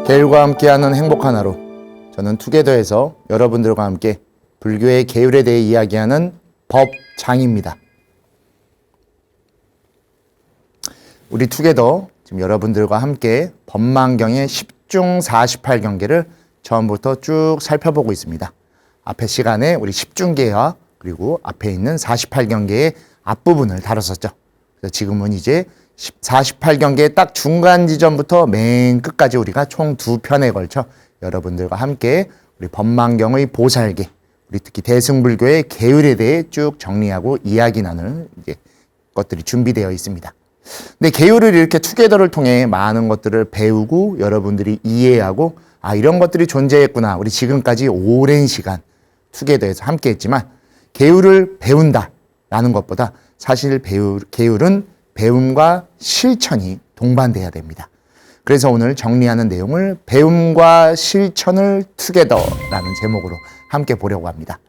계율과 함께하는 행복한 하루. 저는 투게더에서 여러분들과 함께 불교의 계율에 대해 이야기하는 법장입니다. 우리 투게더 지금 여러분들과 함께 법망경의 10중 48경계를 처음부터 쭉 살펴보고 있습니다. 앞에 시간에 우리 10중계와 그리고 앞에 있는 48경계의 앞부분을 다뤘었죠. 그래서 지금은 이제 48경계의 딱 중간 지점부터 맨 끝까지 우리가 총 2편에 걸쳐 여러분들과 함께 우리 법망경의 보살계, 우리 특히 대승불교의 계율에 대해 쭉 정리하고 이야기 나눌 이제 것들이 준비되어 있습니다. 근데 계율을 이렇게 투게더를 통해 많은 것들을 배우고 여러분들이 이해하고 이런 것들이 존재했구나. 우리 지금까지 오랜 시간 투게더에서 함께 했지만 계율을 배운다라는 것보다 사실 계율은 배움과 실천이 동반돼야 됩니다. 그래서 오늘 정리하는 내용을 배움과 실천을 투게더라는 제목으로 함께 보려고 합니다.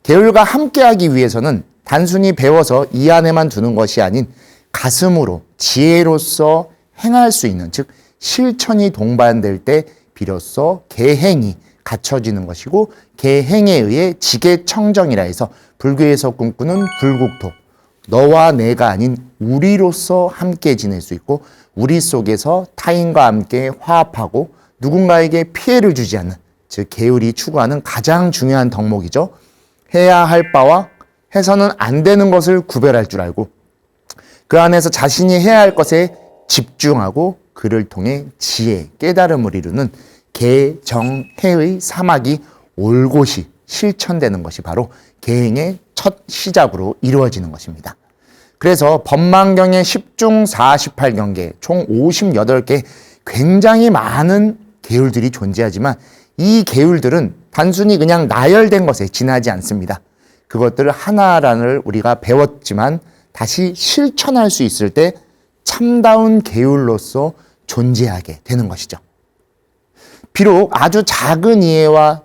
계율과 함께하기 위해서는 단순히 배워서 이 안에만 두는 것이 아닌 가슴으로 지혜로서 행할 수 있는, 즉 실천이 동반될 때 비로소 계행이 갖춰지는 것이고, 계행에 의해 지계청정이라 해서 불교에서 꿈꾸는 불국토, 너와 내가 아닌 우리로서 함께 지낼 수 있고 우리 속에서 타인과 함께 화합하고 누군가에게 피해를 주지 않는, 즉 계율이 추구하는 가장 중요한 덕목이죠. 해야 할 바와 해서는 안 되는 것을 구별할 줄 알고 그 안에서 자신이 해야 할 것에 집중하고 그를 통해 지혜, 깨달음을 이루는 계정해의 사막이 올곧이 실천되는 것이 바로 계행의 첫 시작으로 이루어지는 것입니다. 그래서 법망경의 10중 48경계 총 58개 굉장히 많은 계율들이 존재하지만 이 계율들은 단순히 그냥 나열된 것에 지나지 않습니다. 그것들을 하나하나를 우리가 배웠지만 다시 실천할 수 있을 때 참다운 계율로서 존재하게 되는 것이죠. 비록 아주 작은 이해와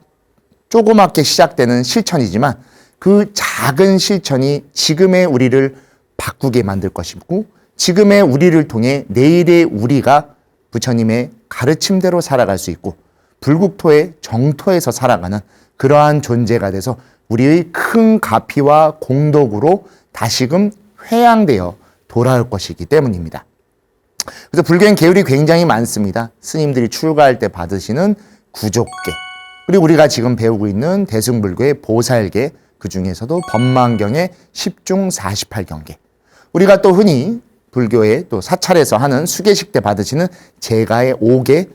조그맣게 시작되는 실천이지만 그 작은 실천이 지금의 우리를 바꾸게 만들 것이고 지금의 우리를 통해 내일의 우리가 부처님의 가르침대로 살아갈 수 있고 불국토의 정토에서 살아가는 그러한 존재가 돼서 우리의 큰 가피와 공덕으로 다시금 회양되어 돌아올 것이기 때문입니다. 그래서 불교엔 계율이 굉장히 많습니다. 스님들이 출가할 때 받으시는 구족계, 그리고 우리가 지금 배우고 있는 대승불교의 보살계, 그 중에서도 법망경의 10중 48경계, 우리가 또 흔히 불교의 또 사찰에서 하는 수계식 때 받으시는 제가의 5계,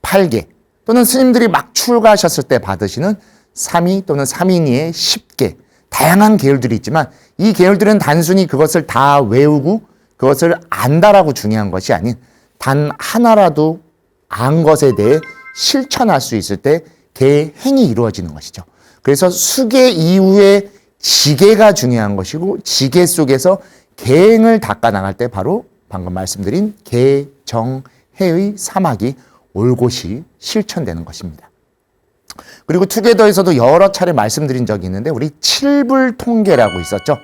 8계, 또는 스님들이 막 출가하셨을 때 받으시는 3위 또는 3인이의 10계, 다양한 계율들이 있지만 이 계율들은 단순히 그것을 다 외우고 그것을 안다라고 중요한 것이 아닌 단 하나라도 안 것에 대해 실천할 수 있을 때 계행이 이루어지는 것이죠. 그래서 수계 이후에 지계가 중요한 것이고 지계 속에서 계행을 닦아 나갈 때 바로 방금 말씀드린 계정해의 사막이 올곧이 실천되는 것입니다. 그리고 투게더에서도 여러 차례 말씀드린 적이 있는데 우리 칠불통계라고 있었죠.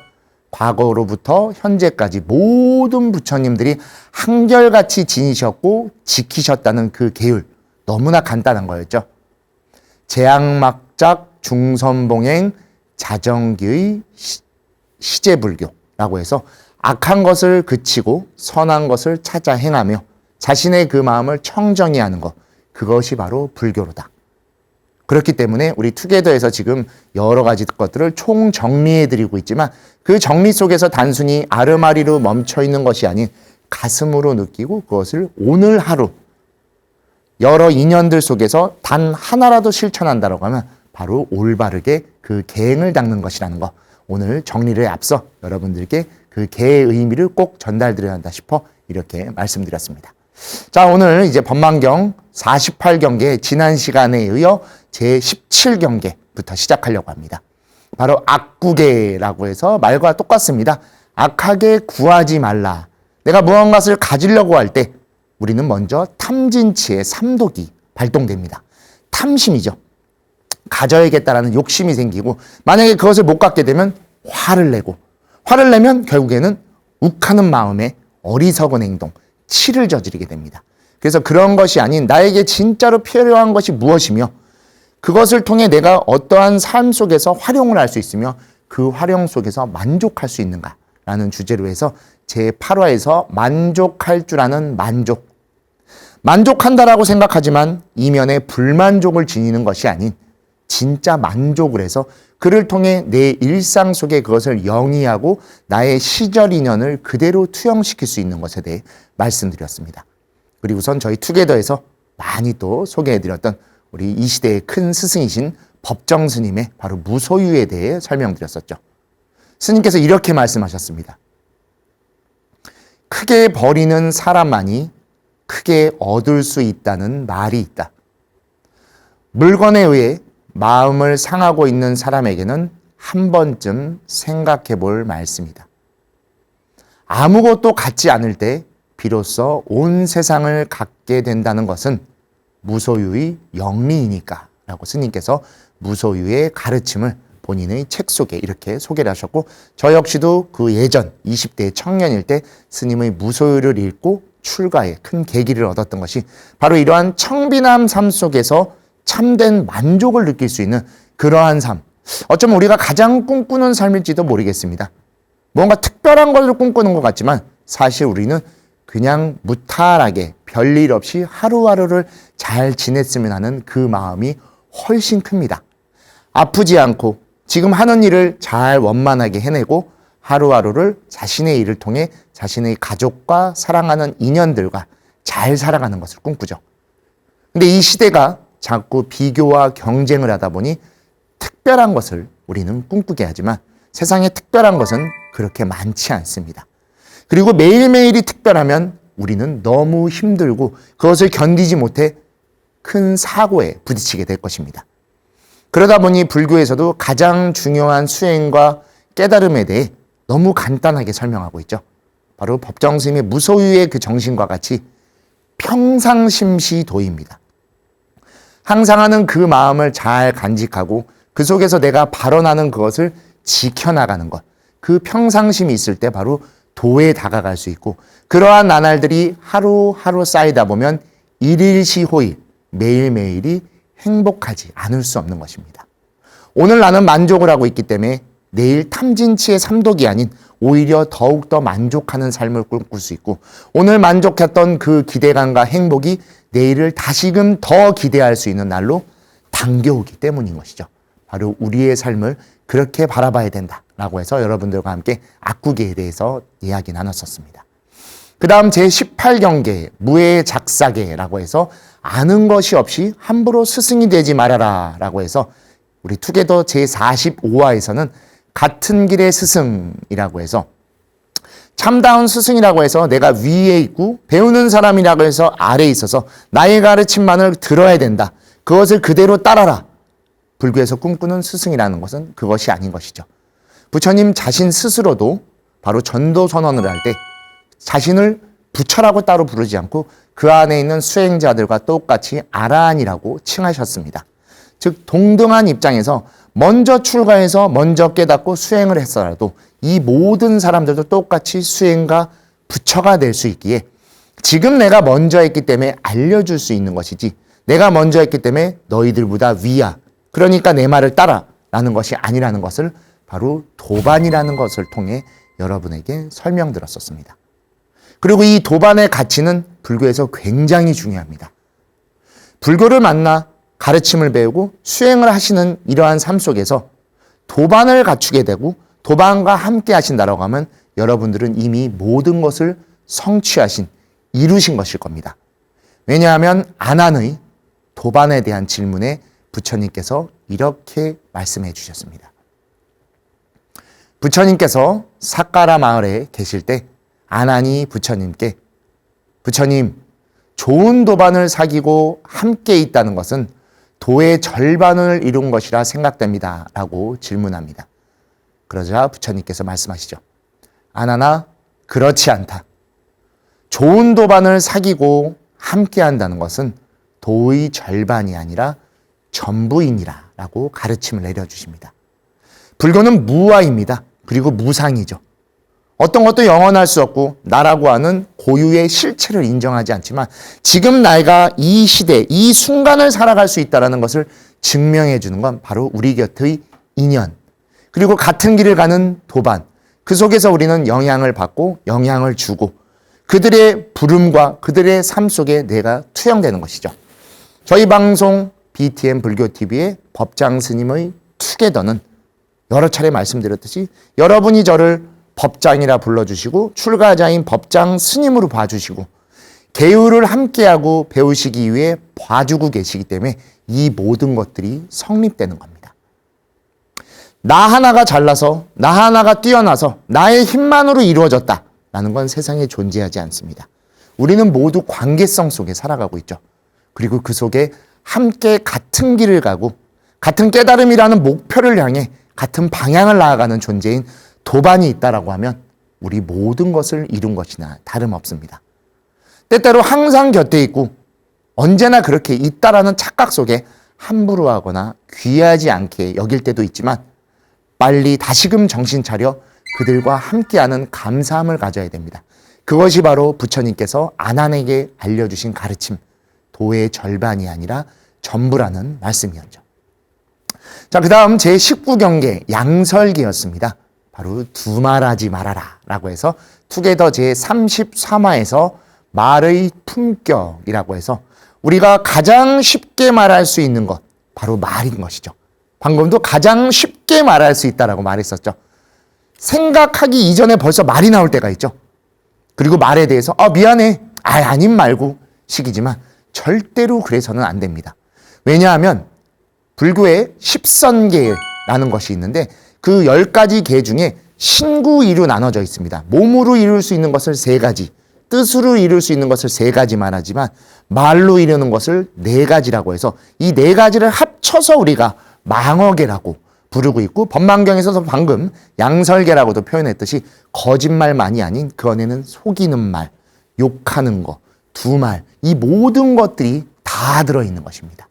과거로부터 현재까지 모든 부처님들이 한결같이 지니셨고 지키셨다는 그 계율, 너무나 간단한 거였죠. 재앙막작 중선봉행 자정기의 시제불교라고 해서 악한 것을 그치고 선한 것을 찾아 행하며 자신의 그 마음을 청정히 하는 것, 그것이 바로 불교로다. 그렇기 때문에 우리 투게더에서 지금 여러 가지 것들을 총 정리해드리고 있지만 그 정리 속에서 단순히 아르마리로 멈춰있는 것이 아닌 가슴으로 느끼고 그것을 오늘 하루 여러 인연들 속에서 단 하나라도 실천한다라고 하면 바로 올바르게 그 계행을 닦는 것이라는 거, 오늘 정리를 앞서 여러분들께 그 계의 의미를 꼭 전달드려야 한다 싶어 이렇게 말씀드렸습니다. 자, 오늘 이제 법망경 48경계 지난 시간에 이어 제17경계부터 시작하려고 합니다. 바로 악구계라고 해서 말과 똑같습니다. 악하게 구하지 말라. 내가 무언가를 가지려고 할 때 우리는 먼저 탐진치의 삼독이 발동됩니다. 탐심이죠. 가져야겠다라는 욕심이 생기고 만약에 그것을 못 갖게 되면 화를 내면 결국에는 욱하는 마음에 어리석은 행동, 치를 저지르게 됩니다. 그래서 그런 것이 아닌 나에게 진짜로 필요한 것이 무엇이며 그것을 통해 내가 어떠한 삶 속에서 활용을 할 수 있으며 그 활용 속에서 만족할 수 있는가라는 주제로 해서 제8화에서 만족할 줄 아는 만족. 만족한다라고 생각하지만 이면에 불만족을 지니는 것이 아닌 진짜 만족을 해서 그를 통해 내 일상 속에 그것을 영위하고 나의 시절 인연을 그대로 투영시킬 수 있는 것에 대해 말씀드렸습니다. 그리고선 저희 투게더에서 많이 또 소개해드렸던 우리 이 시대의 큰 스승이신 법정 스님의 바로 무소유에 대해 설명드렸었죠. 스님께서 이렇게 말씀하셨습니다. 크게 버리는 사람만이 크게 얻을 수 있다는 말이 있다. 물건에 의해 마음을 상하고 있는 사람에게는 한 번쯤 생각해 볼 말씀이다. 아무것도 갖지 않을 때 비로소 온 세상을 갖게 된다는 것은 무소유의 영리이니까 라고 스님께서 무소유의 가르침을 본인의 책 속에 이렇게 소개를 하셨고 저 역시도 그 예전 20대 청년일 때 스님의 무소유를 읽고 출가에 큰 계기를 얻었던 것이 바로 이러한 청빈함 삶 속에서 참된 만족을 느낄 수 있는 그러한 삶. 어쩌면 우리가 가장 꿈꾸는 삶일지도 모르겠습니다. 뭔가 특별한 것을 꿈꾸는 것 같지만 사실 우리는 그냥 무탈하게 별일 없이 하루하루를 잘 지냈으면 하는 그 마음이 훨씬 큽니다. 아프지 않고 지금 하는 일을 잘 원만하게 해내고 하루하루를 자신의 일을 통해 자신의 가족과 사랑하는 인연들과 잘 살아가는 것을 꿈꾸죠. 근데 이 시대가 자꾸 비교와 경쟁을 하다 보니 특별한 것을 우리는 꿈꾸게 하지만 세상에 특별한 것은 그렇게 많지 않습니다. 그리고 매일매일이 특별하면 우리는 너무 힘들고 그것을 견디지 못해 큰 사고에 부딪히게 될 것입니다. 그러다 보니 불교에서도 가장 중요한 수행과 깨달음에 대해 너무 간단하게 설명하고 있죠. 바로 법정스님의 무소유의 그 정신과 같이 평상심시도입니다. 항상 하는 그 마음을 잘 간직하고 그 속에서 내가 발언하는 그것을 지켜나가는 것. 그 평상심이 있을 때 바로 도에 다가갈 수 있고 그러한 나날들이 하루하루 쌓이다 보면 일일시호일 매일매일이 행복하지 않을 수 없는 것입니다. 오늘 나는 만족을 하고 있기 때문에 내일 탐진치의 삼독이 아닌 오히려 더욱더 만족하는 삶을 꿈꿀 수 있고 오늘 만족했던 그 기대감과 행복이 내일을 다시금 더 기대할 수 있는 날로 당겨오기 때문인 것이죠. 바로 우리의 삶을 그렇게 바라봐야 된다라고 해서 여러분들과 함께 악구계에 대해서 이야기 나눴었습니다. 그 다음 제18경계 무의 작사계라고 해서 아는 것이 없이 함부로 스승이 되지 말아라 라고 해서 우리 투게더 제45화에서는 같은 길의 스승이라고 해서 참다운 스승이라고 해서 내가 위에 있고 배우는 사람이라고 해서 아래에 있어서 나의 가르침만을 들어야 된다. 그것을 그대로 따라라. 불교에서 꿈꾸는 스승이라는 것은 그것이 아닌 것이죠. 부처님 자신 스스로도 바로 전도 선언을 할 때 자신을 부처라고 따로 부르지 않고 그 안에 있는 수행자들과 똑같이 아라한이라고 칭하셨습니다. 즉 동등한 입장에서 먼저 출가해서 먼저 깨닫고 수행을 했어라도 이 모든 사람들도 똑같이 수행가 부처가 될 수 있기에 지금 내가 먼저 했기 때문에 알려줄 수 있는 것이지 내가 먼저 했기 때문에 너희들보다 위야. 그러니까 내 말을 따라 라는 것이 아니라는 것을 바로 도반이라는 것을 통해 여러분에게 설명드렸었습니다. 그리고 이 도반의 가치는 불교에서 굉장히 중요합니다. 불교를 만나 가르침을 배우고 수행을 하시는 이러한 삶 속에서 도반을 갖추게 되고 도반과 함께 하신다라고 하면 여러분들은 이미 모든 것을 성취하신, 이루신 것일 겁니다. 왜냐하면 아난의 도반에 대한 질문에 부처님께서 이렇게 말씀해 주셨습니다. 부처님께서 사까라 마을에 계실 때 아난이 부처님께 부처님, 좋은 도반을 사귀고 함께 있다는 것은 도의 절반을 이룬 것이라 생각됩니다. 라고 질문합니다. 그러자 부처님께서 말씀하시죠. 아나나, 그렇지 않다. 좋은 도반을 사귀고 함께 한다는 것은 도의 절반이 아니라 전부이니라 라고 가르침을 내려주십니다. 불교는 무아입니다. 그리고 무상이죠. 어떤 것도 영원할 수 없고 나라고 하는 고유의 실체를 인정하지 않지만 지금 내가 이 시대, 이 순간을 살아갈 수 있다는 것을 증명해 주는 건 바로 우리 곁의 인연, 그리고 같은 길을 가는 도반, 그 속에서 우리는 영향을 받고 영향을 주고 그들의 부름과 그들의 삶 속에 내가 투영되는 것이죠. 저희 방송 BTN 불교TV의 법장 스님의 투게더는 여러 차례 말씀드렸듯이 여러분이 저를 법장이라 불러주시고 출가자인 법장 스님으로 봐주시고 계율을 함께하고 배우시기 위해 봐주고 계시기 때문에 이 모든 것들이 성립되는 겁니다. 나 하나가 잘나서 나 하나가 뛰어나서 나의 힘만으로 이루어졌다라는 건 세상에 존재하지 않습니다. 우리는 모두 관계성 속에 살아가고 있죠. 그리고 그 속에 함께 같은 길을 가고 같은 깨달음이라는 목표를 향해 같은 방향을 나아가는 존재인 도반이 있다라고 하면 우리 모든 것을 이룬 것이나 다름없습니다. 때때로 항상 곁에 있고 언제나 그렇게 있다라는 착각 속에 함부로 하거나 귀하지 않게 여길 때도 있지만 빨리 다시금 정신 차려 그들과 함께하는 감사함을 가져야 됩니다. 그것이 바로 부처님께서 아난에게 알려주신 가르침, 도의 절반이 아니라 전부라는 말씀이었죠. 자, 그 다음 제19경계 양설계였습니다. 바로 두말하지 말아라 라고 해서 투게더 제33화에서 말의 품격이라고 해서 우리가 가장 쉽게 말할 수 있는 것, 바로 말인 것이죠. 방금도 가장 쉽게 말할 수 있다라고 말했었죠. 생각하기 이전에 벌써 말이 나올 때가 있죠. 그리고 말에 대해서 미안해, 아님 말고 식이지만 절대로 그래서는 안 됩니다. 왜냐하면 불교에 십선계라는 것이 있는데 그 10가지 계 중에 신구이로 나눠져 있습니다. 몸으로 이룰 수 있는 것을 3가지, 뜻으로 이룰 수 있는 것을 3가지 말하지만 말로 이루는 것을 4가지라고 해서 이 4가지를 합쳐서 우리가 망어계라고 부르고 있고 법망경에서 방금 양설계라고도 표현했듯이 거짓말만이 아닌 그 안에는 속이는 말, 욕하는 거, 두말, 이 모든 것들이 다 들어있는 것입니다.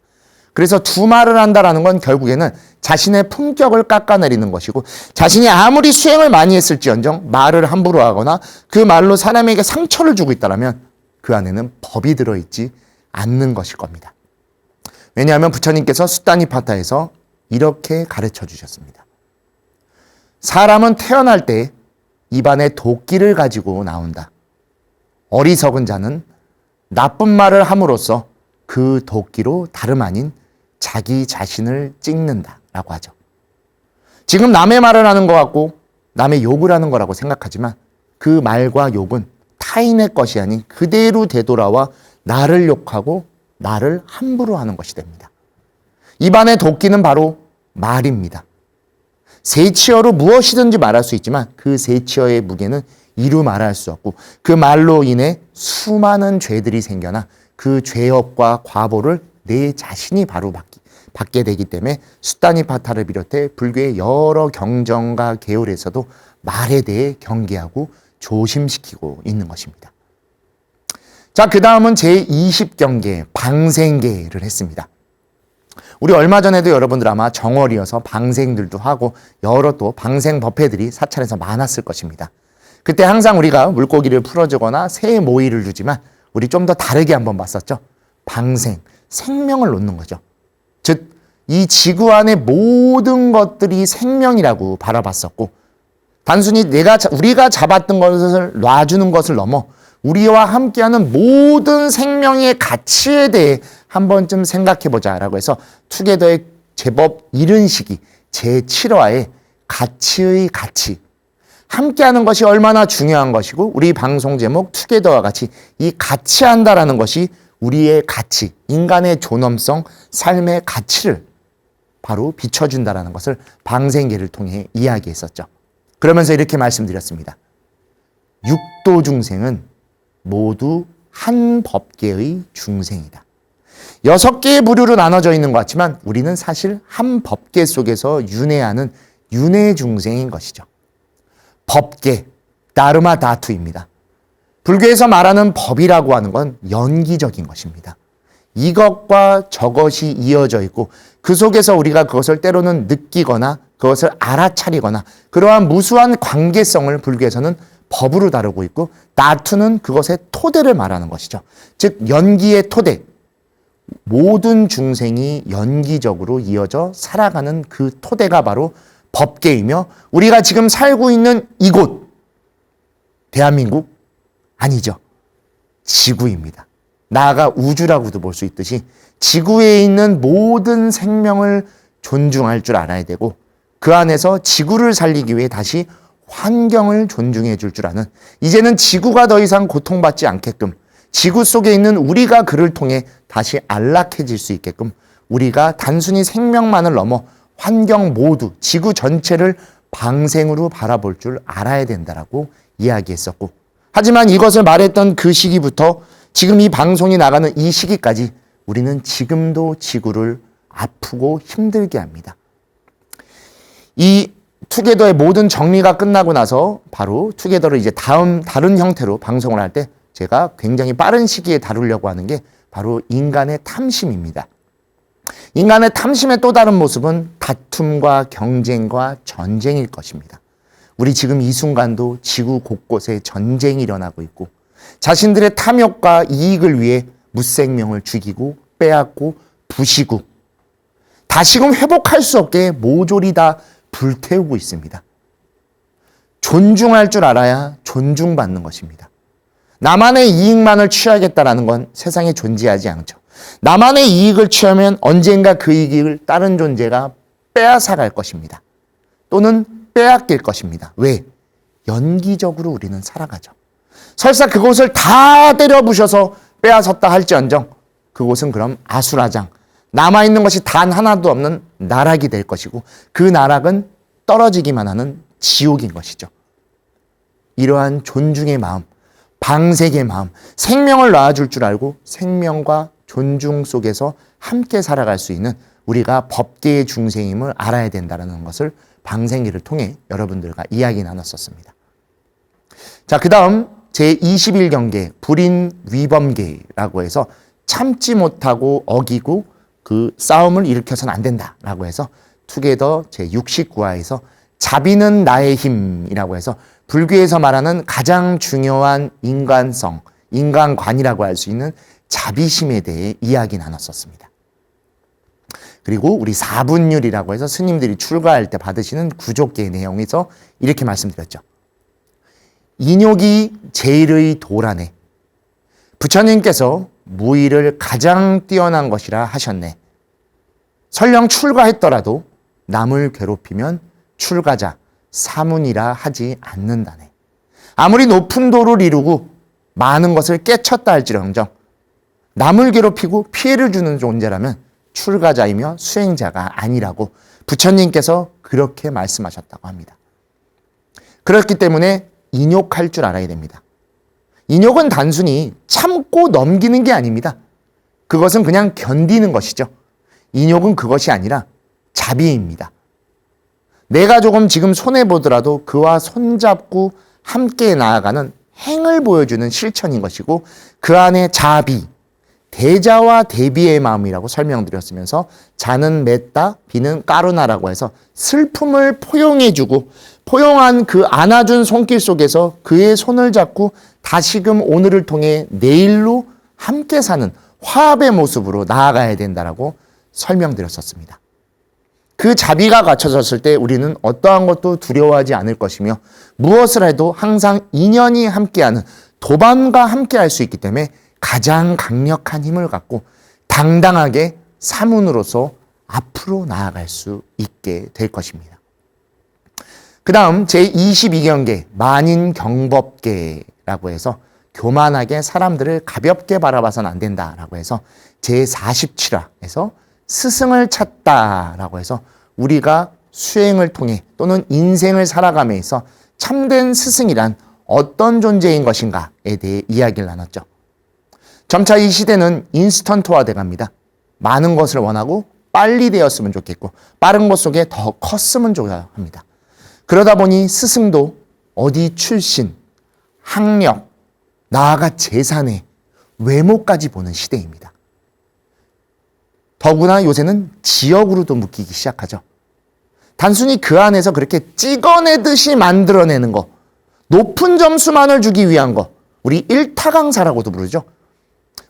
그래서 두말을 한다라는 건 결국에는 자신의 품격을 깎아내리는 것이고 자신이 아무리 수행을 많이 했을지언정 말을 함부로 하거나 그 말로 사람에게 상처를 주고 있다면 그 안에는 법이 들어있지 않는 것일 겁니다. 왜냐하면 부처님께서 수다니파타에서 이렇게 가르쳐 주셨습니다. 사람은 태어날 때 입안에 도끼를 가지고 나온다. 어리석은 자는 나쁜 말을 함으로써 그 도끼로 다름 아닌 자기 자신을 찍는다라고 하죠. 지금 남의 말을 하는 것 같고 남의 욕을 하는 거라고 생각하지만 그 말과 욕은 타인의 것이 아닌 그대로 되돌아와 나를 욕하고 나를 함부로 하는 것이 됩니다. 입안의 도끼는 바로 말입니다. 세치어로 무엇이든지 말할 수 있지만 그 세치어의 무게는 이루 말할 수 없고 그 말로 인해 수많은 죄들이 생겨나 그 죄업과 과보를 내 자신이 바로 받게 되기 때문에 수다니파타를 비롯해 불교의 여러 경전과 계율에서도 말에 대해 경계하고 조심시키고 있는 것입니다. 자, 그 다음은 제20경계 방생계를 했습니다. 우리 얼마 전에도 여러분들 아마 정월이어서 방생들도 하고 여러 또 방생 법회들이 사찰에서 많았을 것입니다. 그때 항상 우리가 물고기를 풀어주거나 새 모이를 주지만 우리 좀 더 다르게 한번 봤었죠. 방생, 생명을 놓는 거죠. 즉, 이 지구 안의 모든 것들이 생명이라고 바라봤었고 단순히 우리가 잡았던 것을 놔주는 것을 넘어 우리와 함께하는 모든 생명의 가치에 대해 한 번쯤 생각해보자라고 해서 투게더의 제법 이른 시기 제7화에 가치의 가치, 함께하는 것이 얼마나 중요한 것이고 우리 방송 제목 투게더와 같이 이 같이 한다라는 것이 우리의 가치, 인간의 존엄성, 삶의 가치를 바로 비춰준다라는 것을 방생계를 통해 이야기했었죠. 그러면서 이렇게 말씀드렸습니다. 육도 중생은 모두 한 법계의 중생이다. 6개의 부류로 나눠져 있는 것 같지만 우리는 사실 한 법계 속에서 윤회하는 윤회 중생인 것이죠. 법계, 다르마 다투입니다. 불교에서 말하는 법이라고 하는 건 연기적인 것입니다. 이것과 저것이 이어져 있고 그 속에서 우리가 그것을 때로는 느끼거나 그것을 알아차리거나 그러한 무수한 관계성을 불교에서는 법으로 다루고 있고 나투는 그것의 토대를 말하는 것이죠. 즉 연기의 토대, 모든 중생이 연기적으로 이어져 살아가는 그 토대가 바로 법계이며 우리가 지금 살고 있는 이곳 대한민국 아니죠. 지구입니다. 나아가 우주라고도 볼 수 있듯이 지구에 있는 모든 생명을 존중할 줄 알아야 되고 그 안에서 지구를 살리기 위해 다시 환경을 존중해 줄 줄 아는 이제는 지구가 더 이상 고통받지 않게끔 지구 속에 있는 우리가 그를 통해 다시 안락해질 수 있게끔 우리가 단순히 생명만을 넘어 환경 모두 지구 전체를 방생으로 바라볼 줄 알아야 된다라고 이야기했었고 하지만 이것을 말했던 그 시기부터 지금 이 방송이 나가는 이 시기까지 우리는 지금도 지구를 아프고 힘들게 합니다. 이 투게더의 모든 정리가 끝나고 나서 바로 투게더를 이제 다른 형태로 방송을 할 때 제가 굉장히 빠른 시기에 다루려고 하는 게 바로 인간의 탐심입니다. 인간의 탐심의 또 다른 모습은 다툼과 경쟁과 전쟁일 것입니다. 우리 지금 이 순간도 지구 곳곳에 전쟁이 일어나고 있고 자신들의 탐욕과 이익을 위해 무생명을 죽이고 빼앗고 부시고 다시금 회복할 수 없게 모조리 다 불태우고 있습니다. 존중할 줄 알아야 존중받는 것입니다. 나만의 이익만을 취하겠다라는 건 세상에 존재하지 않죠. 나만의 이익을 취하면 언젠가 그 이익을 다른 존재가 빼앗아갈 것입니다. 또는 빼앗길 것입니다. 왜? 연기적으로 우리는 살아가죠. 설사 그곳을 다 때려부셔서 빼앗았다 할지언정 그곳은 그럼 아수라장, 남아있는 것이 단 하나도 없는 나락이 될 것이고 그 나락은 떨어지기만 하는 지옥인 것이죠. 이러한 존중의 마음, 방색의 마음, 생명을 낳아줄 줄 알고 생명과 존중 속에서 함께 살아갈 수 있는 우리가 법계의 중생임을 알아야 된다는 것을 방생기를 통해 여러분들과 이야기 나눴었습니다. 자, 그 다음 제21경계 불인 위범계라고 해서 참지 못하고 어기고 그 싸움을 일으켜서는 안 된다라고 해서 투게더 제69화에서 자비는 나의 힘이라고 해서 불교에서 말하는 가장 중요한 인간성, 인간관이라고 할 수 있는 자비심에 대해 이야기 나눴었습니다. 그리고 우리 사분율이라고 해서 스님들이 출가할 때 받으시는 구족계의 내용에서 이렇게 말씀드렸죠. 인욕이 제일의 도라네. 부처님께서 무의를 가장 뛰어난 것이라 하셨네. 설령 출가했더라도 남을 괴롭히면 출가자, 사문이라 하지 않는다네. 아무리 높은 도를 이루고 많은 것을 깨쳤다 할지언정 남을 괴롭히고 피해를 주는 존재라면 출가자이며 수행자가 아니라고 부처님께서 그렇게 말씀하셨다고 합니다. 그렇기 때문에 인욕할 줄 알아야 됩니다. 인욕은 단순히 참고 넘기는 게 아닙니다. 그것은 그냥 견디는 것이죠. 인욕은 그것이 아니라 자비입니다. 내가 조금 지금 손해보더라도 그와 손잡고 함께 나아가는 행을 보여주는 실천인 것이고 그 안에 자비, 대자와 대비의 마음이라고 설명드렸으면서 자는 맺다, 비는 까루나라고 해서 슬픔을 포용해주고 포용한 그 안아준 손길 속에서 그의 손을 잡고 다시금 오늘을 통해 내일로 함께 사는 화합의 모습으로 나아가야 된다라고 설명드렸었습니다. 그 자비가 갖춰졌을 때 우리는 어떠한 것도 두려워하지 않을 것이며 무엇을 해도 항상 인연이 함께하는 도반과 함께할 수 있기 때문에 가장 강력한 힘을 갖고 당당하게 사문으로서 앞으로 나아갈 수 있게 될 것입니다. 그 다음 제22경계 만인경법계라고 해서 교만하게 사람들을 가볍게 바라봐서는 안 된다라고 해서 제47화에서 스승을 찾다라고 해서 우리가 수행을 통해 또는 인생을 살아감에 있어 참된 스승이란 어떤 존재인 것인가에 대해 이야기를 나눴죠. 점차 이 시대는 인스턴트화돼 갑니다. 많은 것을 원하고 빨리 되었으면 좋겠고 빠른 것 속에 더 컸으면 좋아야 합니다. 그러다 보니 스승도 어디 출신, 학력, 나아가 재산의 외모까지 보는 시대입니다. 더구나 요새는 지역으로도 묶이기 시작하죠. 단순히 그 안에서 그렇게 찍어내듯이 만들어내는 거, 높은 점수만을 주기 위한 거, 우리 1타 강사라고도 부르죠.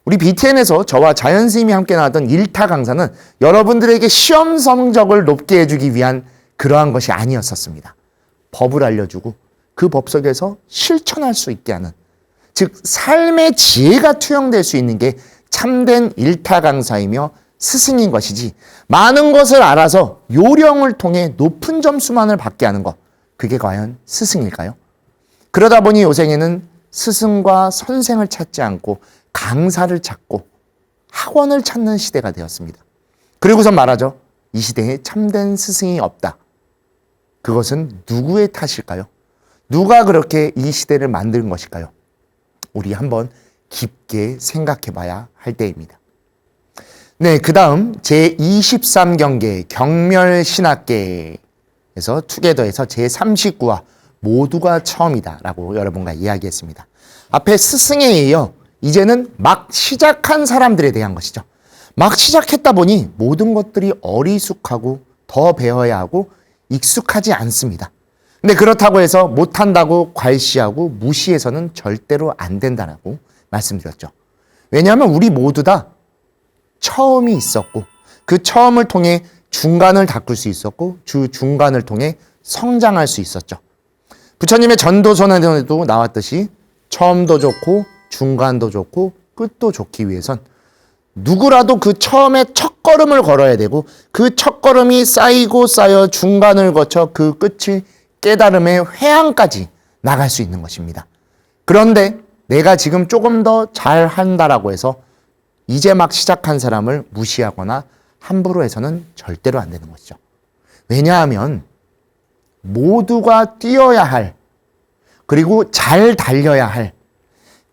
우리 BTN에서 저와 자연 선생님이 함께 나왔던 1타 강사는 여러분들에게 시험 성적을 높게 해주기 위한 그러한 것이 아니었었습니다. 법을 알려주고 그 법 속에서 실천할 수 있게 하는, 즉 삶의 지혜가 투영될 수 있는 게 참된 1타 강사이며 스승인 것이지, 많은 것을 알아서 요령을 통해 높은 점수만을 받게 하는 것, 그게 과연 스승일까요? 그러다 보니 요새에는 스승과 선생을 찾지 않고 강사를 찾고 학원을 찾는 시대가 되었습니다. 그리고선 말하죠. 이 시대에 참된 스승이 없다. 그것은 누구의 탓일까요? 누가 그렇게 이 시대를 만든 것일까요? 우리 한번 깊게 생각해 봐야 할 때입니다. 네, 그 다음 제23경계 경멸신학계에서 투게더에서 제39화 모두가 처음이다 라고 여러분과 이야기했습니다. 앞에 스승에 이어 이제는 막 시작한 사람들에 대한 것이죠. 막 시작했다 보니 모든 것들이 어리숙하고 더 배워야 하고 익숙하지 않습니다. 근데 그렇다고 해서 못한다고 괄시하고 무시해서는 절대로 안 된다라고 말씀드렸죠. 왜냐하면 우리 모두 다 처음이 있었고 그 처음을 통해 중간을 닦을 수 있었고 그 중간을 통해 성장할 수 있었죠. 부처님의 전도선언에도 나왔듯이 처음도 좋고 중간도 좋고 끝도 좋기 위해선 누구라도 그 처음에 첫걸음을 걸어야 되고 그 첫걸음이 쌓이고 쌓여 중간을 거쳐 그 끝이 깨달음의 회항까지 나갈 수 있는 것입니다. 그런데 내가 지금 조금 더 잘한다라고 해서 이제 막 시작한 사람을 무시하거나 함부로 해서는 절대로 안 되는 것이죠. 왜냐하면 모두가 뛰어야 할, 그리고 잘 달려야 할,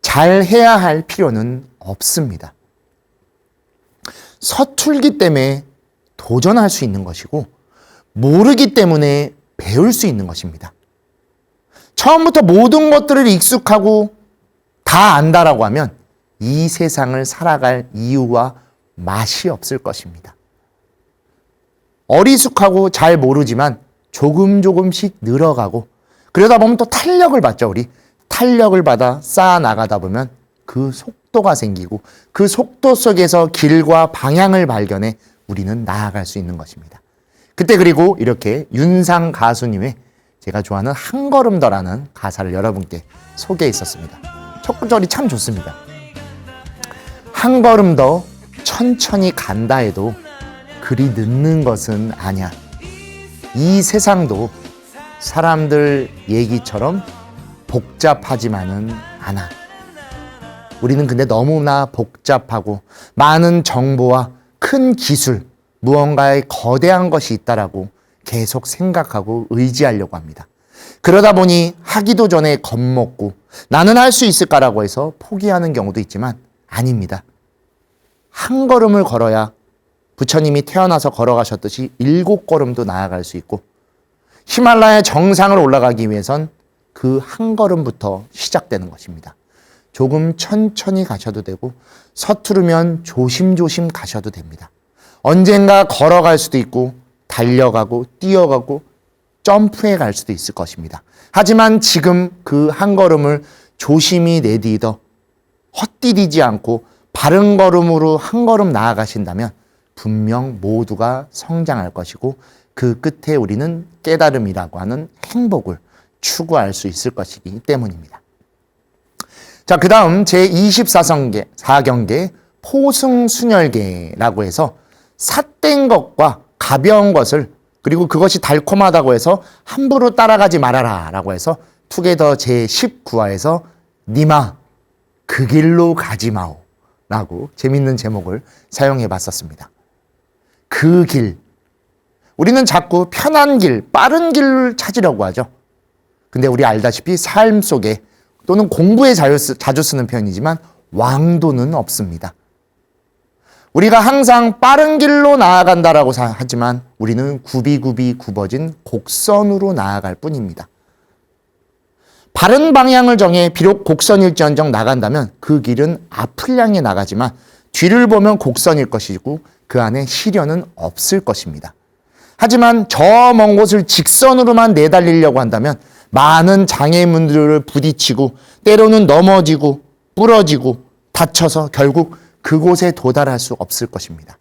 잘 해야 할 필요는 없습니다. 서툴기 때문에 도전할 수 있는 것이고 모르기 때문에 배울 수 있는 것입니다. 처음부터 모든 것들을 익숙하고 다 안다라고 하면 이 세상을 살아갈 이유와 맛이 없을 것입니다. 어리숙하고 잘 모르지만 조금씩 늘어가고 그러다 보면 또 탄력을 받죠. 우리 탄력을 받아 쌓아 나가다 보면 그 속도가 생기고 그 속도 속에서 길과 방향을 발견해 우리는 나아갈 수 있는 것입니다. 그때 그리고 이렇게 윤상 가수님의 제가 좋아하는 한 걸음 더라는 가사를 여러분께 소개했었습니다. 첫 구절이 참 좋습니다. 한 걸음 더 천천히 간다 해도 그리 늦는 것은 아냐. 이 세상도 사람들 얘기처럼 복잡하지만은 않아. 우리는 근데 너무나 복잡하고 많은 정보와 큰 기술, 무언가의 거대한 것이 있다라고 계속 생각하고 의지하려고 합니다. 그러다 보니 하기도 전에 겁먹고 나는 할 수 있을까라고 해서 포기하는 경우도 있지만 아닙니다. 한 걸음을 걸어야 부처님이 태어나서 걸어가셨듯이 7걸음도 나아갈 수 있고 히말라야 정상을 올라가기 위해선 그 한 걸음부터 시작되는 것입니다. 조금 천천히 가셔도 되고 서투르면 조심조심 가셔도 됩니다. 언젠가 걸어갈 수도 있고 달려가고 뛰어가고 점프해 갈 수도 있을 것입니다. 하지만 지금 그 한 걸음을 조심히 내디뎌 헛디디지 않고 바른 걸음으로 한 걸음 나아가신다면 분명 모두가 성장할 것이고 그 끝에 우리는 깨달음이라고 하는 행복을 추구할 수 있을 것이기 때문입니다. 자, 그 다음 제24경계 포승순열계라고 해서 삿된 것과 가벼운 것을 그리고 그것이 달콤하다고 해서 함부로 따라가지 말아라 라고 해서 투게더 제19화에서 니마 그 길로 가지 마오 라고 재밌는 제목을 사용해 봤었습니다. 그 길. 우리는 자꾸 편한 길, 빠른 길을 찾으려고 하죠. 근데 우리 알다시피 삶 속에 또는 공부에 자주 쓰는 표현이지만 왕도는 없습니다. 우리가 항상 빠른 길로 나아간다라고 하지만 우리는 굽이굽이 굽어진 곡선으로 나아갈 뿐입니다. 바른 방향을 정해 비록 곡선일지언정 나간다면 그 길은 앞을 향해 나가지만 뒤를 보면 곡선일 것이고 그 안에 시련은 없을 것입니다. 하지만 저 먼 곳을 직선으로만 내달리려고 한다면 많은 장애물들을 부딪히고 때로는 넘어지고 부러지고 다쳐서 결국 그곳에 도달할 수 없을 것입니다.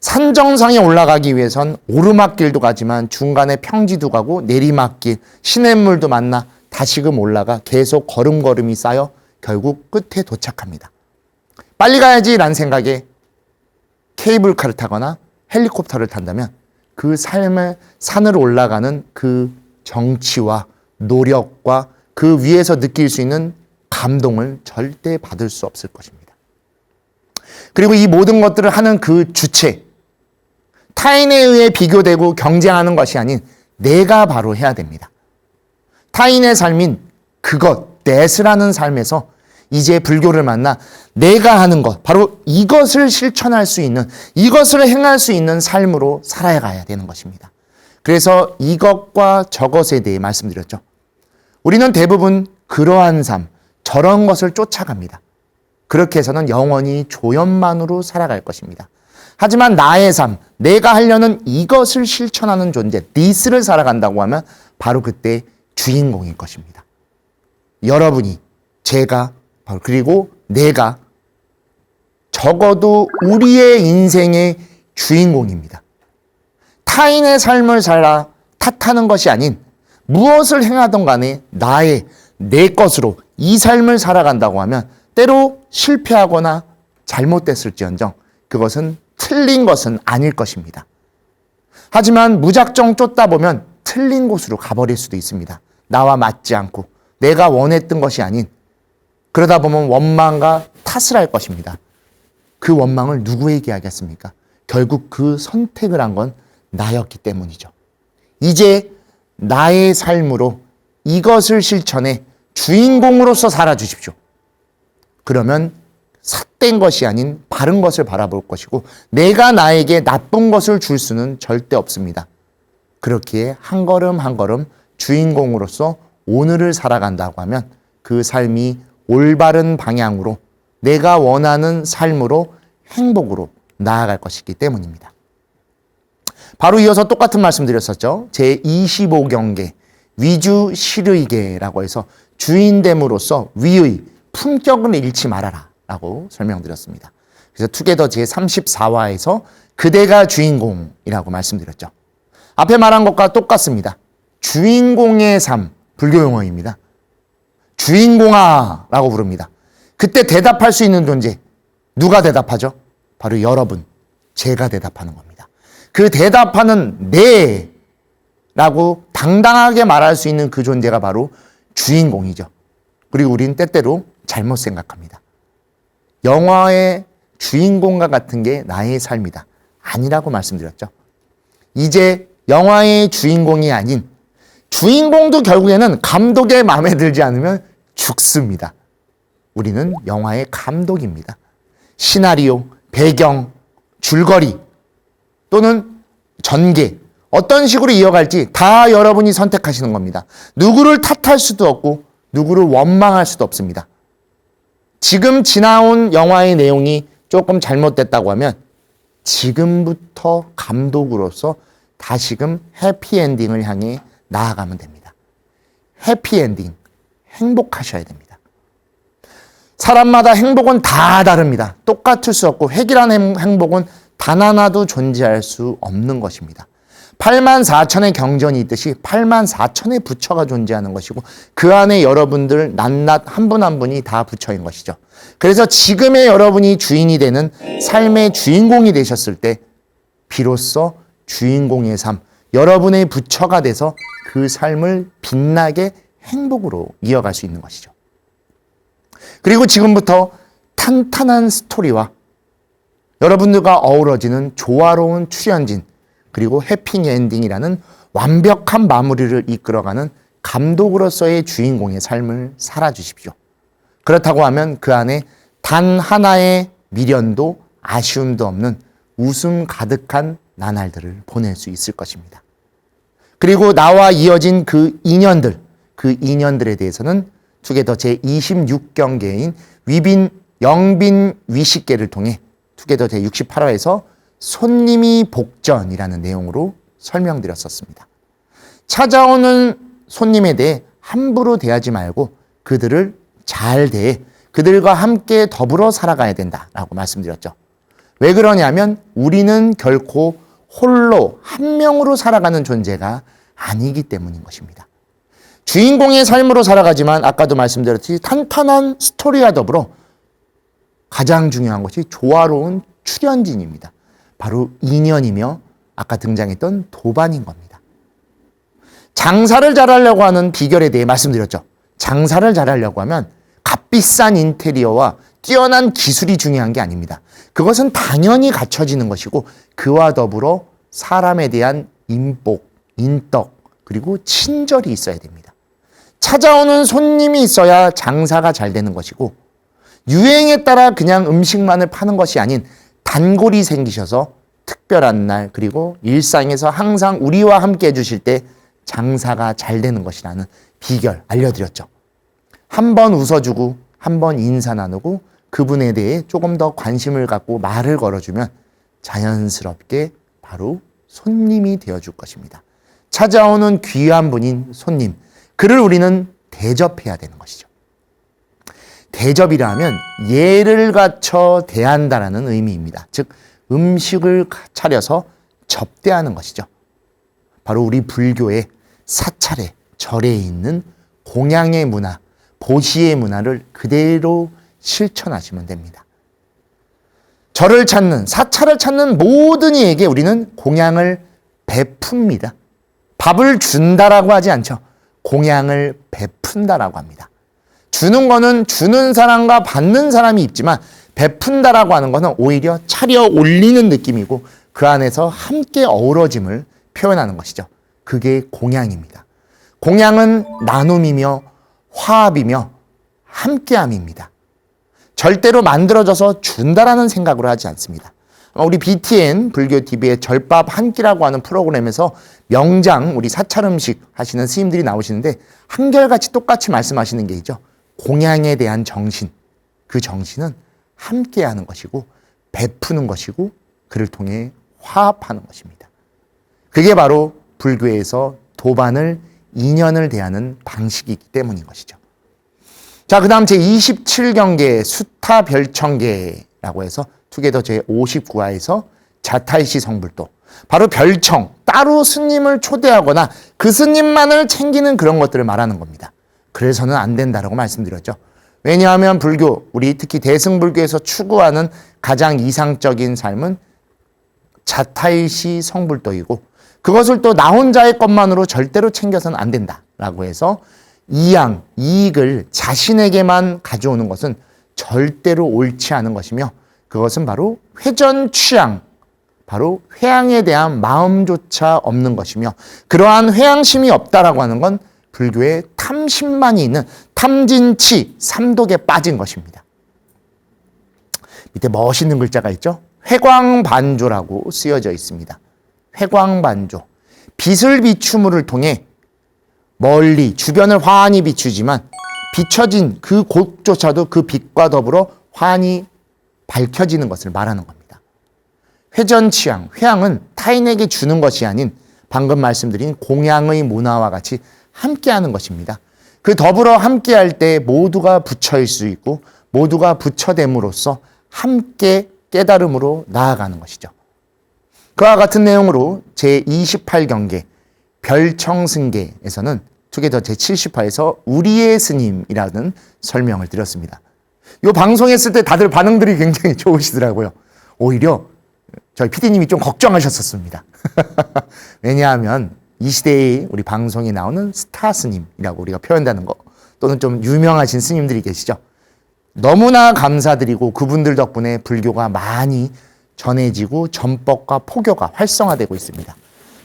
산 정상에 올라가기 위해선 오르막길도 가지만 중간에 평지도 가고 내리막길, 시냇물도 만나 다시금 올라가 계속 걸음걸음이 쌓여 결국 끝에 도착합니다. 빨리 가야지라는 생각에 케이블카를 타거나 헬리콥터를 탄다면 그 삶의 산을 올라가는 그 정치와 노력과 그 위에서 느낄 수 있는 감동을 절대 받을 수 없을 것입니다. 그리고 이 모든 것들을 하는 그 주체, 타인에 의해 비교되고 경쟁하는 것이 아닌 내가 바로 해야 됩니다. 타인의 삶인 그것, 넷이라는 삶에서 이제 불교를 만나 내가 하는 것, 바로 이것을 실천할 수 있는, 이것을 행할 수 있는 삶으로 살아가야 되는 것입니다. 그래서 이것과 저것에 대해 말씀드렸죠. 우리는 대부분 그러한 삶, 저런 것을 쫓아갑니다. 그렇게 해서는 영원히 조연만으로 살아갈 것입니다. 하지만 나의 삶, 내가 하려는 이것을 실천하는 존재, 니스를 살아간다고 하면 바로 그때 주인공일 것입니다. 여러분이, 제가, 그리고 내가 적어도 우리의 인생의 주인공입니다. 타인의 삶을 살아 탓하는 것이 아닌 무엇을 행하던 간에 내 것으로 이 삶을 살아간다고 하면 때로 실패하거나 잘못됐을지언정 그것은 틀린 것은 아닐 것입니다. 하지만 무작정 쫓다 보면 틀린 곳으로 가버릴 수도 있습니다. 나와 맞지 않고 내가 원했던 것이 아닌, 그러다 보면 원망과 탓을 할 것입니다. 그 원망을 누구에게 하겠습니까? 결국 그 선택을 한 건 나였기 때문이죠. 이제 나의 삶으로 이것을 실천해 주인공으로서 살아주십시오. 그러면 삿된 것이 아닌 바른 것을 바라볼 것이고 내가 나에게 나쁜 것을 줄 수는 절대 없습니다. 그렇기에 한 걸음 한 걸음 주인공으로서 오늘을 살아간다고 하면 그 삶이 올바른 방향으로 내가 원하는 삶으로 행복으로 나아갈 것이기 때문입니다. 바로 이어서 똑같은 말씀 드렸었죠. 제25경계 위주 실의계라고 해서 주인됨으로써 위의 품격을 잃지 말아라 라고 설명드렸습니다. 그래서 투게더 제34화에서 그대가 주인공이라고 말씀드렸죠. 앞에 말한 것과 똑같습니다. 주인공의 삶, 불교 용어입니다. 주인공아 라고 부릅니다. 그때 대답할 수 있는 존재, 누가 대답하죠? 바로 여러분, 제가 대답하는 겁니다. 그 대답하는 내라고 당당하게 말할 수 있는 그 존재가 바로 주인공이죠. 그리고 우리는 때때로 잘못 생각합니다. 영화의 주인공과 같은 게 나의 삶이다. 아니라고 말씀드렸죠. 이제 영화의 주인공이 아닌 주인공도 결국에는 감독의 마음에 들지 않으면 죽습니다. 우리는 영화의 감독입니다. 시나리오, 배경, 줄거리 또는 전개 어떤 식으로 이어갈지 다 여러분이 선택하시는 겁니다. 누구를 탓할 수도 없고 누구를 원망할 수도 없습니다. 지금 지나온 영화의 내용이 조금 잘못됐다고 하면 지금부터 감독으로서 다시금 해피엔딩을 향해 나아가면 됩니다. 해피엔딩, 행복하셔야 됩니다. 사람마다 행복은 다 다릅니다. 똑같을 수 없고 획일한 행복은 단 하나도 존재할 수 없는 것입니다. 84,000의 경전이 있듯이 84,000의 부처가 존재하는 것이고 그 안에 여러분들 낱낱 한 분 한 분이 다 부처인 것이죠. 그래서 지금의 여러분이 주인이 되는 삶의 주인공이 되셨을 때 비로소 주인공의 삶, 여러분의 부처가 돼서 그 삶을 빛나게 행복으로 이어갈 수 있는 것이죠. 그리고 지금부터 탄탄한 스토리와 여러분들과 어우러지는 조화로운 출연진 그리고 해피엔딩이라는 완벽한 마무리를 이끌어가는 감독으로서의 주인공의 삶을 살아주십시오. 그렇다고 하면 그 안에 단 하나의 미련도 아쉬움도 없는 웃음 가득한 나날들을 보낼 수 있을 것입니다. 그리고 나와 이어진 그 인연들에 대해서는 투게더 제26경계인 영빈 위식계를 통해 투게더 제68화에서 손님이 복전이라는 내용으로 설명드렸었습니다. 찾아오는 손님에 대해 함부로 대하지 말고 그들을 잘 대해 그들과 함께 더불어 살아가야 된다라고 말씀드렸죠. 왜 그러냐면 우리는 결코 홀로 한 명으로 살아가는 존재가 아니기 때문인 것입니다. 주인공의 삶으로 살아가지만 아까도 말씀드렸듯이 탄탄한 스토리와 더불어 가장 중요한 것이 조화로운 출연진입니다. 바로 인연이며 아까 등장했던 도반인 겁니다. 장사를 잘하려고 하는 비결에 대해 말씀드렸죠. 장사를 잘하려고 하면 값비싼 인테리어와 뛰어난 기술이 중요한 게 아닙니다. 그것은 당연히 갖춰지는 것이고 그와 더불어 사람에 대한 인복, 인덕, 그리고 친절이 있어야 됩니다. 찾아오는 손님이 있어야 장사가 잘 되는 것이고 유행에 따라 그냥 음식만을 파는 것이 아닌 단골이 생기셔서 특별한 날 그리고 일상에서 항상 우리와 함께 해주실 때 장사가 잘 되는 것이라는 비결 알려드렸죠. 한 번 웃어주고 한 번 인사 나누고 그분에 대해 조금 더 관심을 갖고 말을 걸어주면 자연스럽게 바로 손님이 되어줄 것입니다. 찾아오는 귀한 분인 손님, 그를 우리는 대접해야 되는 것이죠. 대접이라 하면 예를 갖춰 대한다라는 의미입니다. 즉 음식을 차려서 접대하는 것이죠. 바로 우리 불교의 사찰에, 절에 있는 공양의 문화, 보시의 문화를 그대로 실천하시면 됩니다. 절을 찾는, 사찰을 찾는 모든 이에게 우리는 공양을 베풉니다. 밥을 준다라고 하지 않죠. 공양을 베푼다라고 합니다. 주는 거는 주는 사람과 받는 사람이 있지만 베푼다라고 하는 것은 오히려 차려 올리는 느낌이고 그 안에서 함께 어우러짐을 표현하는 것이죠. 그게 공양입니다. 공양은 나눔이며 화합이며 함께함입니다. 절대로 만들어져서 준다라는 생각으로 하지 않습니다. 우리 BTN 불교TV의 절밥 한 끼라고 하는 프로그램에서 명장 우리 사찰 음식 하시는 스님들이 나오시는데 한결같이 똑같이 말씀하시는 게 있죠. 공양에 대한 정신, 그 정신은 함께하는 것이고 베푸는 것이고 그를 통해 화합하는 것입니다. 그게 바로 불교에서 도반을 인연을 대하는 방식이기 때문인 것이죠. 자, 그 다음 제27경계 수타별청계라고 해서 투게더 제59화에서 자타이시 성불도, 바로 별청, 따로 스님을 초대하거나 그 스님만을 챙기는 그런 것들을 말하는 겁니다. 그래서는 안 된다라고 말씀드렸죠. 왜냐하면 불교, 우리 특히 대승불교에서 추구하는 가장 이상적인 삶은 자타이시 성불도이고 그것을 또 나 혼자의 것만으로 절대로 챙겨서는 안 된다라고 해서 이양, 이익을 자신에게만 가져오는 것은 절대로 옳지 않은 것이며 그것은 바로 회전 취향, 바로 회양에 대한 마음조차 없는 것이며 그러한 회양심이 없다라고 하는 건 불교에 탐심만이 있는 탐진치, 삼독에 빠진 것입니다. 밑에 멋있는 글자가 있죠? 회광반조라고 쓰여져 있습니다. 회광반조. 빛을 비추물을 통해 멀리 주변을 환히 비추지만 비춰진 그 곳조차도 그 빛과 더불어 환히 밝혀지는 것을 말하는 겁니다. 회전취향, 회양은 타인에게 주는 것이 아닌 방금 말씀드린 공양의 문화와 같이 함께하는 것입니다. 그 더불어 함께할 때 모두가 부처일 수 있고 모두가 부처됨으로써 함께 깨달음으로 나아가는 것이죠. 그와 같은 내용으로 제28경계 별청승계에서는 투게더 제70화에서 우리의 스님이라는 설명을 드렸습니다. 이 방송했을 때 다들 반응들이 굉장히 좋으시더라고요. 오히려 저희 PD님이 좀 걱정하셨었습니다. 왜냐하면 이 시대에 우리 방송에 나오는 스타 스님이라고 우리가 표현하는 거 또는 좀 유명하신 스님들이 계시죠. 너무나 감사드리고 그분들 덕분에 불교가 많이 전해지고 전법과 포교가 활성화되고 있습니다.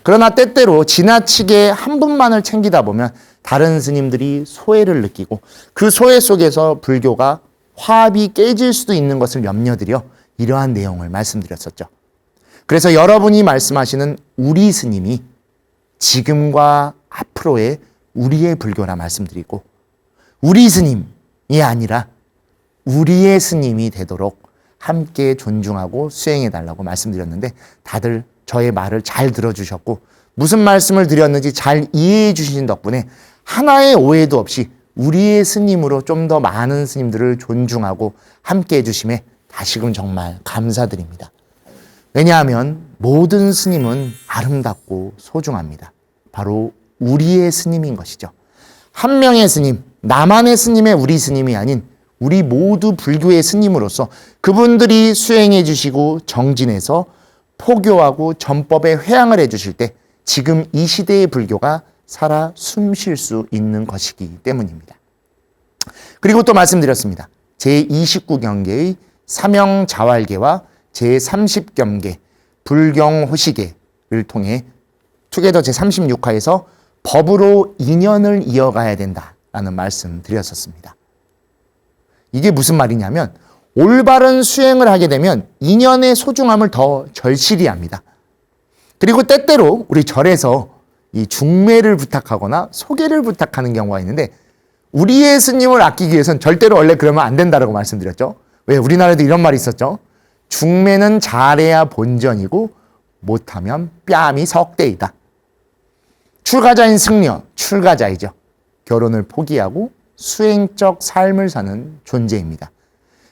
그러나 때때로 지나치게 한 분만을 챙기다 보면 다른 스님들이 소외를 느끼고 그 소외 속에서 불교가 화합이 깨질 수도 있는 것을 염려드려 이러한 내용을 말씀드렸었죠. 그래서 여러분이 말씀하시는 우리 스님이 지금과 앞으로의 우리의 불교라 말씀드리고 우리 스님이 아니라 우리의 스님이 되도록 함께 존중하고 수행해달라고 말씀드렸는데 다들 저의 말을 잘 들어주셨고 무슨 말씀을 드렸는지 잘 이해해 주신 덕분에 하나의 오해도 없이 우리의 스님으로 좀 더 많은 스님들을 존중하고 함께 해주심에 다시금 정말 감사드립니다. 왜냐하면 모든 스님은 아름답고 소중합니다. 바로 우리의 스님인 것이죠. 한 명의 스님, 나만의 스님의 우리 스님이 아닌 우리 모두 불교의 스님으로서 그분들이 수행해 주시고 정진해서 포교하고 전법에 회향을 해 주실 때 지금 이 시대의 불교가 살아 숨 쉴 수 있는 것이기 때문입니다. 그리고 또 말씀드렸습니다. 제29경계의 사명자활계와 제30경계 불경호시계를 통해 투게더 제36화에서 법으로 인연을 이어가야 된다라는 말씀 드렸었습니다. 이게 무슨 말이냐면 올바른 수행을 하게 되면 인연의 소중함을 더 절실히 합니다. 그리고 때때로 우리 절에서 이 중매를 부탁하거나 소개를 부탁하는 경우가 있는데 우리의 스님을 아끼기 위해서는 절대로 원래 그러면 안 된다고 말씀드렸죠. 왜? 우리나라에도 이런 말이 있었죠. 중매는 잘해야 본전이고 못하면 뺨이 석대이다. 출가자인 승려, 출가자이죠. 결혼을 포기하고 수행적 삶을 사는 존재입니다.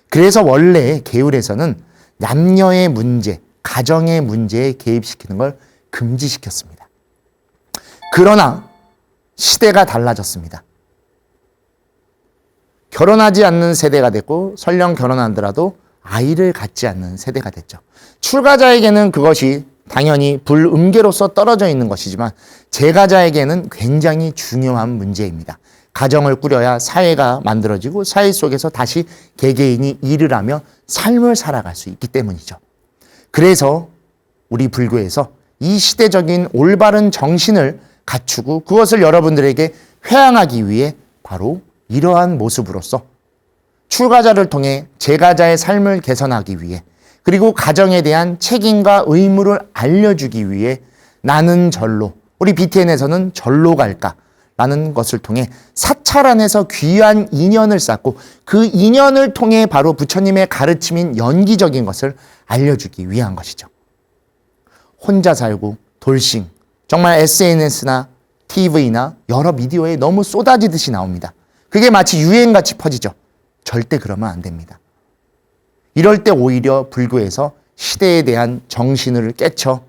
그래서 원래 계율에서는 남녀의 문제, 가정의 문제에 개입시키는 걸 금지시켰습니다. 그러나 시대가 달라졌습니다. 결혼하지 않는 세대가 됐고 설령 결혼하더라도 아이를 갖지 않는 세대가 됐죠. 출가자에게는 그것이 당연히 불음계로서 떨어져 있는 것이지만 재가자에게는 굉장히 중요한 문제입니다. 가정을 꾸려야 사회가 만들어지고 사회 속에서 다시 개개인이 일을 하며 삶을 살아갈 수 있기 때문이죠. 그래서 우리 불교에서 이 시대적인 올바른 정신을 갖추고 그것을 여러분들에게 회양하기 위해 바로 이러한 모습으로서 출가자를 통해 재가자의 삶을 개선하기 위해 그리고 가정에 대한 책임과 의무를 알려주기 위해 나는 절로, 우리 BTN에서는 절로 갈까? 라는 것을 통해 사찰 안에서 귀한 인연을 쌓고 그 인연을 통해 바로 부처님의 가르침인 연기적인 것을 알려주기 위한 것이죠. 혼자 살고 돌싱, 정말 SNS나 TV나 여러 미디어에 너무 쏟아지듯이 나옵니다. 그게 마치 유행같이 퍼지죠. 절대 그러면 안 됩니다. 이럴 때 오히려 불교에서 시대에 대한 정신을 깨쳐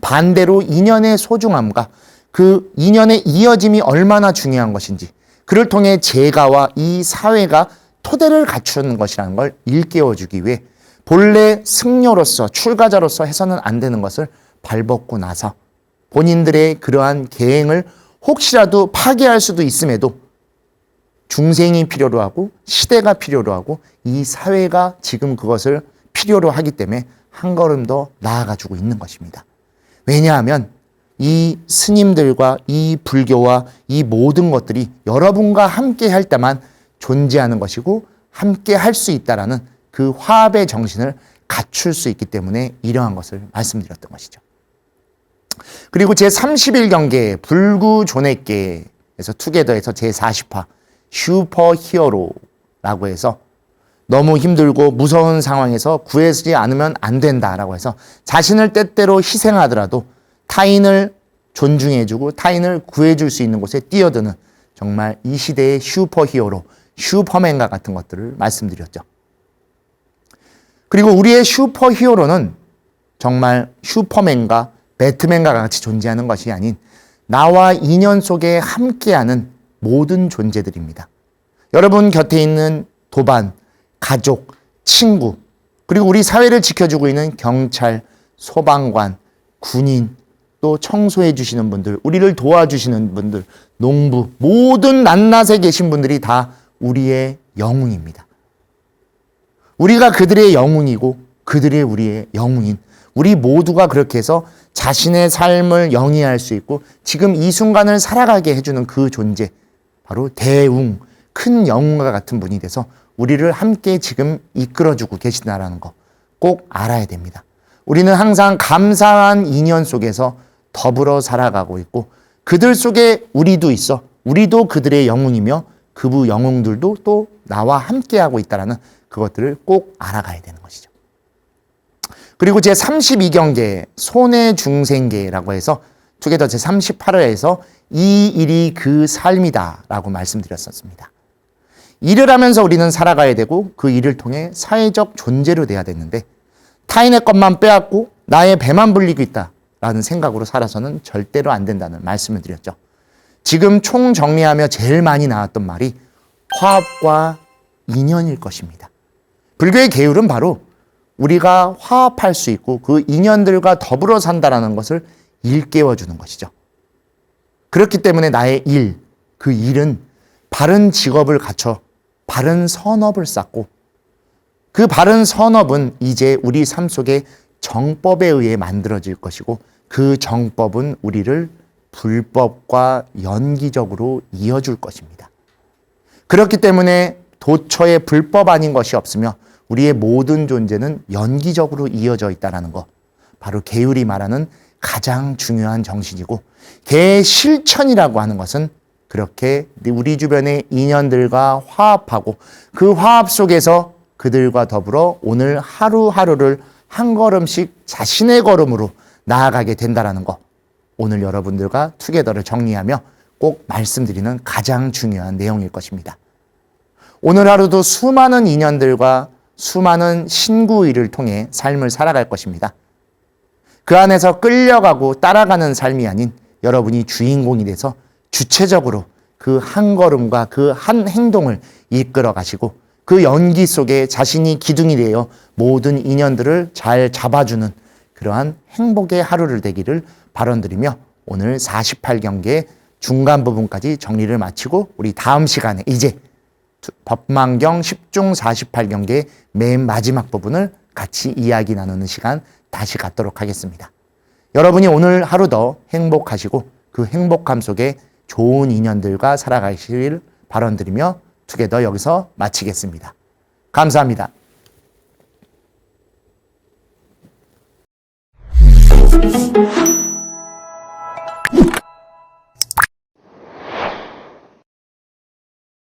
반대로 인연의 소중함과 그 인연의 이어짐이 얼마나 중요한 것인지 그를 통해 재가와 이 사회가 토대를 갖추는 것이라는 걸 일깨워주기 위해 본래 승려로서 출가자로서 해서는 안 되는 것을 발벗고 나서 본인들의 그러한 계행을 혹시라도 파괴할 수도 있음에도 중생이 필요로 하고 시대가 필요로 하고 이 사회가 지금 그것을 필요로 하기 때문에 한 걸음 더 나아가지고 있는 것입니다. 왜냐하면 이 스님들과 이 불교와 이 모든 것들이 여러분과 함께 할 때만 존재하는 것이고 함께 할 수 있다라는 그 화합의 정신을 갖출 수 있기 때문에 이러한 것을 말씀드렸던 것이죠. 그리고 제31경계 불구존액계에서 투게더에서 제40화 슈퍼히어로라고 해서 너무 힘들고 무서운 상황에서 구해주지 않으면 안 된다라고 해서 자신을 때때로 희생하더라도 타인을 존중해주고 타인을 구해줄 수 있는 곳에 뛰어드는 정말 이 시대의 슈퍼히어로, 슈퍼맨과 같은 것들을 말씀드렸죠. 그리고 우리의 슈퍼히어로는 정말 슈퍼맨과 배트맨과 같이 존재하는 것이 아닌 나와 인연 속에 함께하는 모든 존재들입니다. 여러분 곁에 있는 도반, 가족, 친구, 그리고 우리 사회를 지켜주고 있는 경찰, 소방관, 군인, 또 청소해 주시는 분들, 우리를 도와주시는 분들, 농부, 모든 낱낱에 계신 분들이 다 우리의 영웅입니다. 우리가 그들의 영웅이고 그들의 우리의 영웅인 우리 모두가 그렇게 해서 자신의 삶을 영위할 수 있고 지금 이 순간을 살아가게 해주는 그 존재, 바로 대웅, 큰 영웅과 같은 분이 돼서 우리를 함께 지금 이끌어주고 계신다는 거 꼭 알아야 됩니다. 우리는 항상 감사한 인연 속에서 더불어 살아가고 있고 그들 속에 우리도 있어. 우리도 그들의 영웅이며 그 영웅들도 또 나와 함께하고 있다는 그것들을 꼭 알아가야 되는 것이죠. 그리고 제32경계 손해중생계라고 해서 투게더 제38회에서 이 일이 그 삶이다 라고 말씀드렸었습니다. 일을 하면서 우리는 살아가야 되고 그 일을 통해 사회적 존재로 돼야 되는데 타인의 것만 빼앗고 나의 배만 불리고 있다라는 생각으로 살아서는 절대로 안 된다는 말씀을 드렸죠. 지금 총정리하며 제일 많이 나왔던 말이 화합과 인연일 것입니다. 불교의 계율은 바로 우리가 화합할 수 있고 그 인연들과 더불어 산다라는 것을 일깨워주는 것이죠. 그렇기 때문에 나의 일, 그 일은 바른 직업을 갖춰 바른 선업을 쌓고 그 바른 선업은 이제 우리 삶 속에 정법에 의해 만들어질 것이고 그 정법은 우리를 불법과 연기적으로 이어줄 것입니다. 그렇기 때문에 도처에 불법 아닌 것이 없으며 우리의 모든 존재는 연기적으로 이어져 있다는 것, 바로 계율이 말하는 가장 중요한 정신이고 계실천이라고 하는 것은 그렇게 우리 주변의 인연들과 화합하고 그 화합 속에서 그들과 더불어 오늘 하루하루를 한 걸음씩 자신의 걸음으로 나아가게 된다는 것, 오늘 여러분들과 투게더를 정리하며 꼭 말씀드리는 가장 중요한 내용일 것입니다. 오늘 하루도 수많은 인연들과 수많은 신구일을 통해 삶을 살아갈 것입니다. 그 안에서 끌려가고 따라가는 삶이 아닌 여러분이 주인공이 돼서 주체적으로 그 한 걸음과 그 한 행동을 이끌어 가시고 그 연기 속에 자신이 기둥이 되어 모든 인연들을 잘 잡아주는 그러한 행복의 하루를 되기를 발언드리며 오늘 48경계의 중간 부분까지 정리를 마치고 우리 다음 시간에 이제 법망경 10중 48경계의 맨 마지막 부분을 같이 이야기 나누는 시간 다시 갖도록 하겠습니다. 여러분이 오늘 하루도 행복하시고 그 행복함 속에 좋은 인연들과 살아가시길 발언드리며 투게더 여기서 마치겠습니다. 감사합니다.